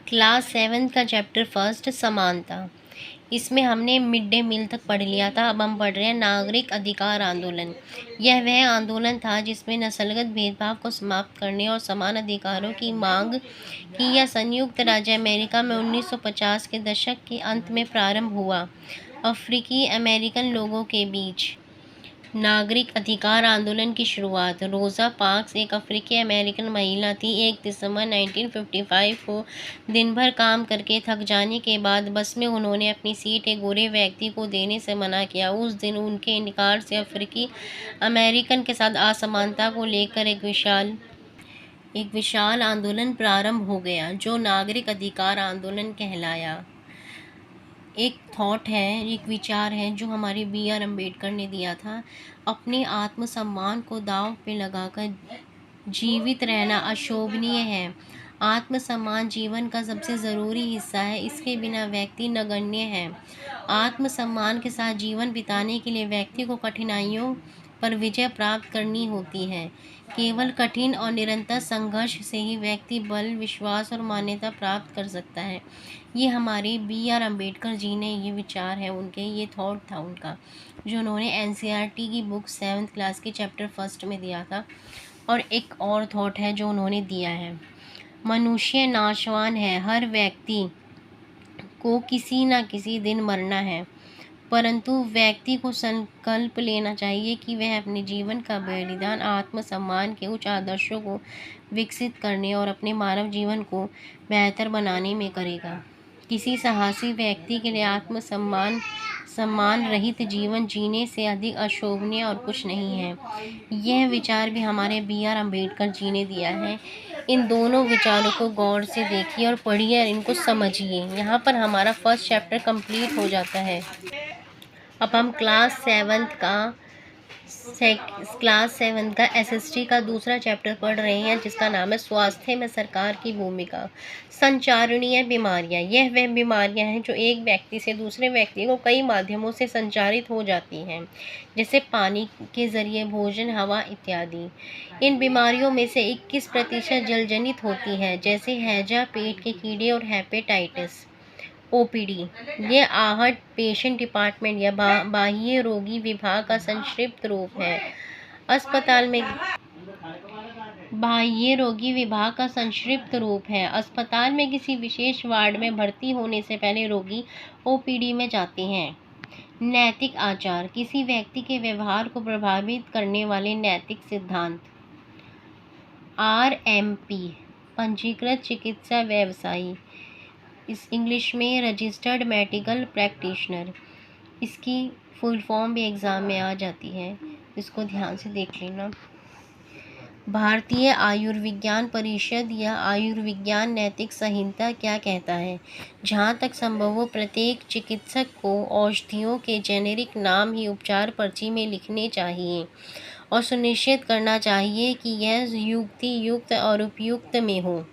Class 7 का chapter first समानता। इसमें हमने मिड डे मील तक पढ़ लिया था। अब हम पढ़ रहे हैं नागरिक अधिकार आंदोलन। यह वह आंदोलन था जिसमें नस्लगत भेदभाव को समाप्त करने और समान अधिकारों की मांग की। यह संयुक्त राज्य अमेरिका में 1950 के दशक के अंत में प्रारंभ हुआ। अफ्रीकी अमेरिकन लोगों के बीच नागरिक अधिकार आंदोलन की शुरुआत। रोज़ा पार्क्स एक अफ्रीकी अमेरिकन महिला थी। 1 दिसंबर 1955 को दिन भर काम करके थक जाने के बाद बस में उन्होंने अपनी सीट एक गोरे व्यक्ति को देने से मना किया। उस दिन उनके इनकार से अफ्रीकी अमेरिकन के साथ असमानता को लेकर एक विशाल आंदोलन प्रारंभ हो गया जो नागरिक अधिकार आंदोलन कहलाया। एक थॉट है, एक विचार है जो हमारे B.R. अम्बेडकर ने दिया था। अपने आत्मसम्मान को दांव पे लगाकर जीवित रहना अशोभनीय है। आत्मसम्मान जीवन का सबसे ज़रूरी हिस्सा है। इसके बिना व्यक्ति नगण्य है। आत्मसम्मान के साथ जीवन बिताने के लिए व्यक्ति को कठिनाइयों पर विजय प्राप्त करनी होती है। केवल कठिन और निरंतर संघर्ष से ही व्यक्ति बल, विश्वास और मान्यता प्राप्त कर सकता है। ये हमारे B.R. अम्बेडकर जी ने ये विचार है उनके, ये थॉट था उनका जो उन्होंने NCERT की बुक 7th क्लास के चैप्टर फर्स्ट में दिया था। और एक और थॉट है जो उन्होंने दिया है, मनुष्य नाशवान है। हर व्यक्ति को किसी न किसी दिन मरना है, परंतु व्यक्ति को संकल्प लेना चाहिए कि वह अपने जीवन का बलिदान आत्मसम्मान के उच्च आदर्शों को विकसित करने और अपने मानव जीवन को बेहतर बनाने में करेगा। किसी साहसी व्यक्ति के लिए सम्मान रहित जीवन जीने से अधिक अशोभनीय और कुछ नहीं है। यह विचार भी हमारे B.R. अम्बेडकर जी ने दिया है। इन दोनों विचारों को गौर से देखिए और पढ़िए और इनको समझिए। यहाँ पर हमारा फर्स्ट चैप्टर कंप्लीट हो जाता है। अब हम क्लास 7 का SST का दूसरा चैप्टर पढ़ रहे हैं जिसका नाम है स्वास्थ्य में सरकार की भूमिका। संचारणीय बीमारियां। यह वह बीमारियां हैं जो एक व्यक्ति से दूसरे व्यक्ति को कई माध्यमों से संचारित हो जाती हैं, जैसे पानी के जरिए, भोजन, हवा इत्यादि। इन बीमारियों में से 21% जलजनित होती है, जैसे हैजा, पेट के कीड़े और हेपेटाइटिस। OPD ये आहट पेशेंट डिपार्टमेंट या बाह्य रोगी विभाग का संक्षिप्त रूप है। अस्पताल में किसी विशेष वार्ड में भर्ती होने से पहले रोगी OPD में जाते हैं। नैतिक आचार किसी व्यक्ति के व्यवहार को प्रभावित करने वाले नैतिक सिद्धांत। RMP पंजीकृत चिकित्सा व्यवसायी, इस इंग्लिश में रजिस्टर्ड मेडिकल प्रैक्टिशनर। इसकी फुल फॉर्म भी एग्ज़ाम में आ जाती है, इसको ध्यान से देख लेना। भारतीय आयुर्विज्ञान परिषद या आयुर्विज्ञान नैतिक संहिता क्या कहता है? जहाँ तक संभव हो प्रत्येक चिकित्सक को औषधियों के जेनेरिक नाम ही उपचार पर्ची में लिखने चाहिए और सुनिश्चित करना चाहिए कि यह युक्ति युक्त और उपयुक्त में हो।